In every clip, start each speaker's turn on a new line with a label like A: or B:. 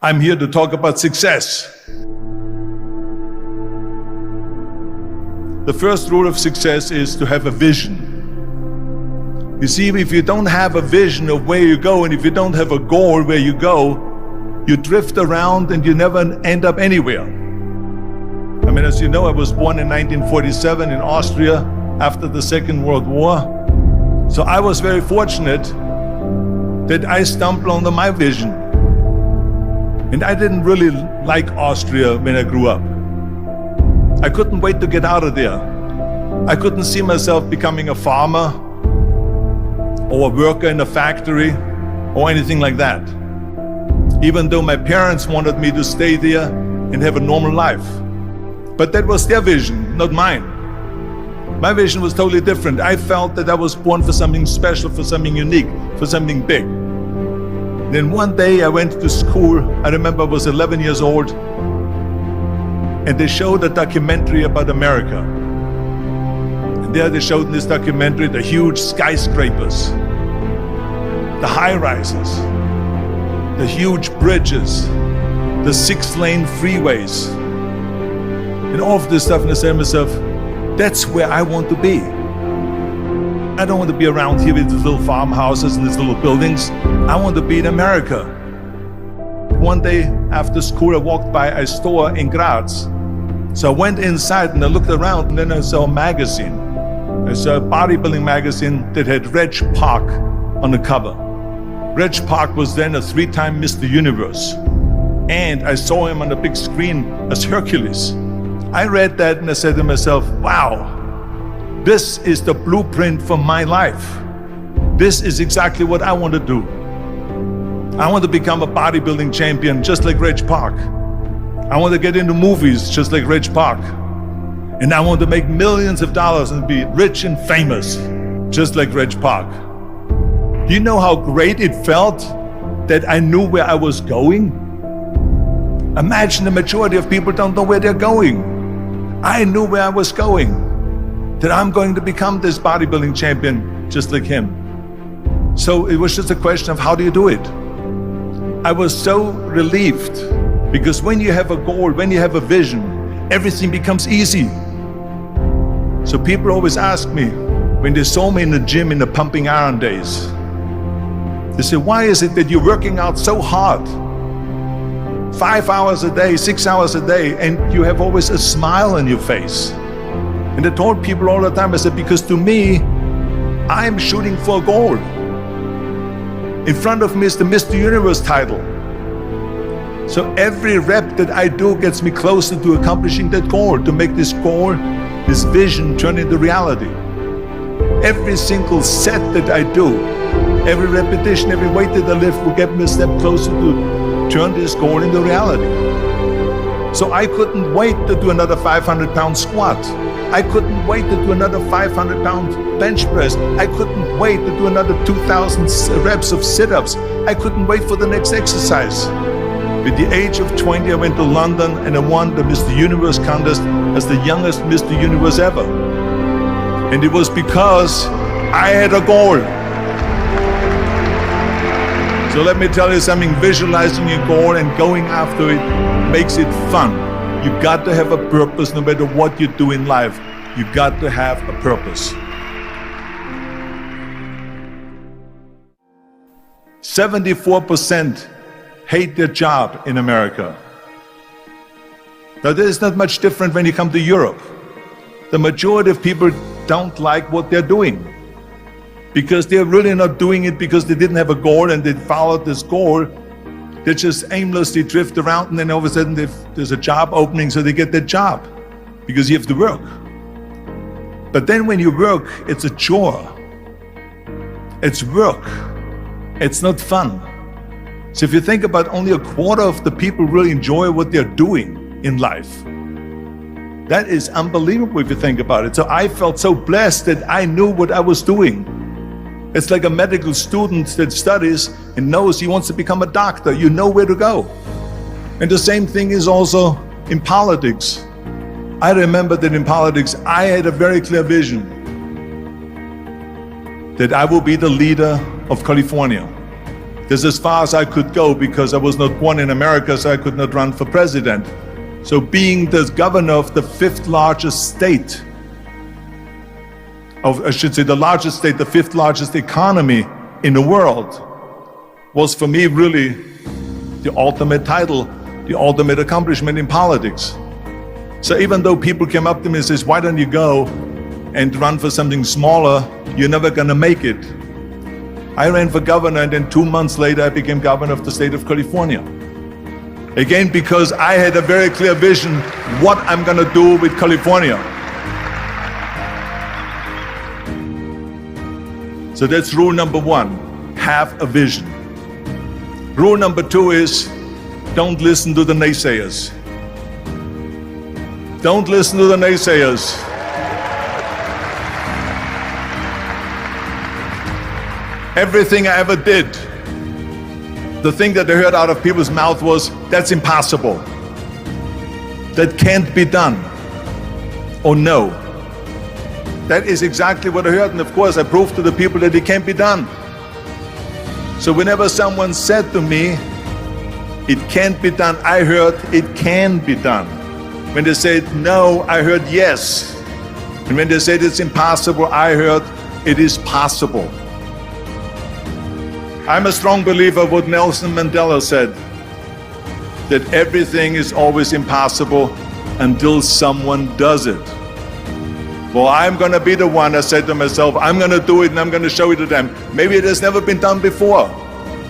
A: I'm here to talk about success. The first rule of success is to have a vision. You see, if you don't have a vision of where you go, and if you don't have a goal where you go, you drift around and you never end up anywhere. I mean, as you know, I was born in 1947 in Austria after the Second World War. So I was very fortunate that I stumbled onto my vision. And I didn't really like Austria when I grew up. I couldn't wait to get out of there. I couldn't see myself becoming a farmer or a worker in a factory or anything like that. Even though my parents wanted me to stay there and have a normal life. But that was their vision, not mine. My vision was totally different. I felt that I was born for something special, for something unique, for something big. Then one day I went to school. I remember I was 11 years old, and they showed a documentary about America. And there they showed in this documentary the huge skyscrapers, the high-rises, the huge bridges, the 6-lane freeways, and all of this stuff. And I said to myself, that's where I want to be. I don't want to be around here with these little farmhouses and these little buildings. I want to be in America. One day after school, I walked by a store in Graz. So I went inside and I looked around, and then I saw a magazine. I saw a bodybuilding magazine that had Reg Park on the cover. Reg Park was then a 3-time Mr. Universe. And I saw him on the big screen as Hercules. I read that and I said to myself, wow, this is the blueprint for my life. This is exactly what I want to do. I want to become a bodybuilding champion just like Reg Park. I want to get into movies just like Reg Park. And I want to make millions of dollars and be rich and famous just like Reg Park. Do you know how great it felt that I knew where I was going? Imagine the majority of people don't know where they're going. I knew where I was going, that I'm going to become this bodybuilding champion just like him. So it was just a question of how do you do it? I was so relieved, because when you have a goal, when you have a vision, everything becomes easy. So people always ask me, when they saw me in the gym in the pumping iron days, they say, why is it that you're working out so hard? 5 hours a day, 6 hours a day, and you have always a smile on your face. And I told people all the time, I said, because to me, I'm shooting for a goal. In front of me is the Mr. Universe title. So every rep that I do gets me closer to accomplishing that goal, to make this goal, this vision turn into reality. Every single set that I do, every repetition, every weight that I lift will get me a step closer to turn this goal into reality. So I couldn't wait to do another 500-pound squat. I couldn't wait to do another 500-pound bench press. I couldn't wait to do another 2,000 reps of sit-ups. I couldn't wait for the next exercise. At the age of 20, I went to London and I won the Mr. Universe contest as the youngest Mr. Universe ever. And it was because I had a goal. So let me tell you something, visualizing your goal and going after it makes it fun. You've got to have a purpose no matter what you do in life. You've got to have a purpose. 74% hate their job in America. Now there's not much different when you come to Europe. The majority of people don't like what they're doing, because they're really not doing it because they didn't have a goal and they followed this goal. They just aimlessly drift around, and then all of a sudden there's a job opening, so they get that job because you have to work. But then when you work, it's a chore. It's work. It's not fun. So if you think about, only a quarter of the people really enjoy what they're doing in life. That is unbelievable if you think about it. So I felt so blessed that I knew what I was doing. It's like a medical student that studies and knows he wants to become a doctor. You know where to go. And the same thing is also in politics. I remember that in politics, I had a very clear vision that I will be the leader of California. This is as far as I could go because I was not born in America, so I could not run for president. So being the governor of the fifth largest state, I should say the largest state, the fifth largest economy in the world, was for me really the ultimate title, the ultimate accomplishment in politics. So even though people came up to me and says, why don't you go and run for something smaller, you're never gonna make it. I ran for governor, and then 2 months later I became governor of the state of California. Again, because I had a very clear vision what I'm gonna do with California. So that's rule number one, have a vision. Rule number two is, don't listen to the naysayers. Don't listen to the naysayers. Everything I ever did, the thing that I heard out of people's mouth was, that's impossible. That can't be done. Or no. That is exactly what I heard, and of course I proved to the people that it can't be done. So whenever someone said to me, it can't be done, I heard, it can be done. When they said no, I heard yes. And when they said it's impossible, I heard it is possible. I'm a strong believer of what Nelson Mandela said, that everything is always impossible until someone does it. Well, I'm gonna be the one, I said to myself, I'm gonna do it and I'm gonna show it to them. Maybe it has never been done before.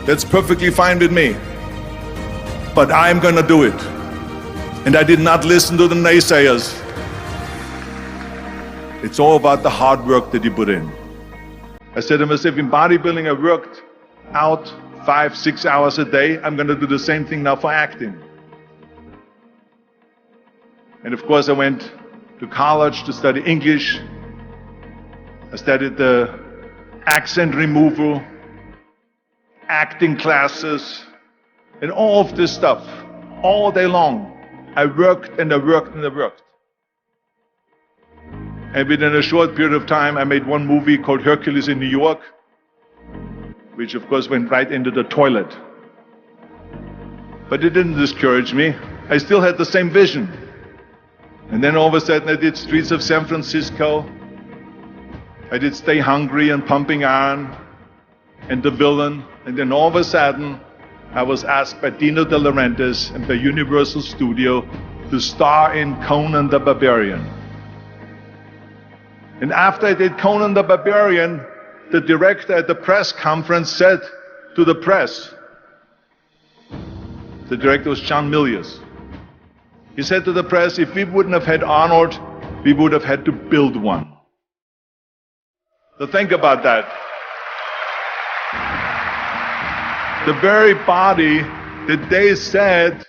A: That's perfectly fine with me. But I'm gonna do it. And I did not listen to the naysayers. It's all about the hard work that you put in. I said to myself, in bodybuilding I worked out 5-6 hours a day. I'm gonna do the same thing now for acting. And of course I went to college to study English. I studied the accent removal, acting classes, and all of this stuff, all day long. I worked and I worked and I worked. And within a short period of time, I made one movie called Hercules in New York, which of course went right into the toilet. But it didn't discourage me. I still had the same vision. And then all of a sudden I did Streets of San Francisco. I did Stay Hungry and Pumping Iron and The Villain. And then all of a sudden I was asked by Dino De Laurentiis and by Universal Studio to star in Conan the Barbarian. And after I did Conan the Barbarian, the director at the press conference said to the press, the director was John Milius. He said to the press, if we wouldn't have had Arnold, we would have had to build one. So think about that. The very body that they said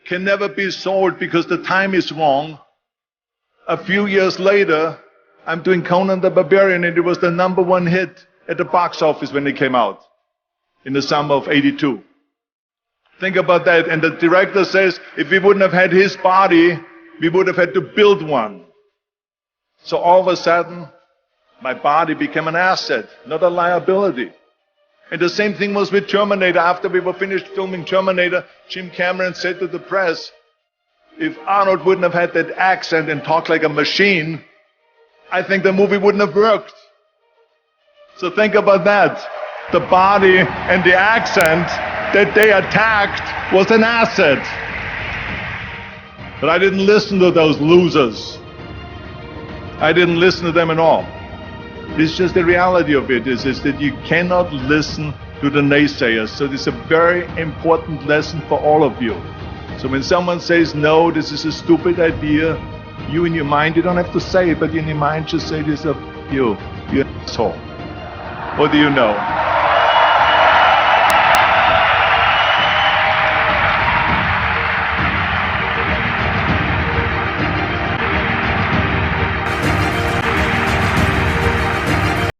A: can never be sold because the time is wrong. A few years later, I'm doing Conan the Barbarian, and it was the #1 hit at the box office when it came out in the summer of '82. Think about that. And the director says, if we wouldn't have had his body, we would have had to build one. So all of a sudden, my body became an asset, not a liability. And the same thing was with Terminator. After we were finished filming Terminator, Jim Cameron said to the press, if Arnold wouldn't have had that accent and talked like a machine, I think the movie wouldn't have worked. So think about that. The body and the accent that they attacked was an asset. But I didn't listen to those losers. I didn't listen to them at all. It's just the reality of it is that you cannot listen to the naysayers. So this is a very important lesson for all of you. So when someone says, no, this is a stupid idea, you in your mind, you don't have to say it, but in your mind just say this of you're an asshole. What do you know?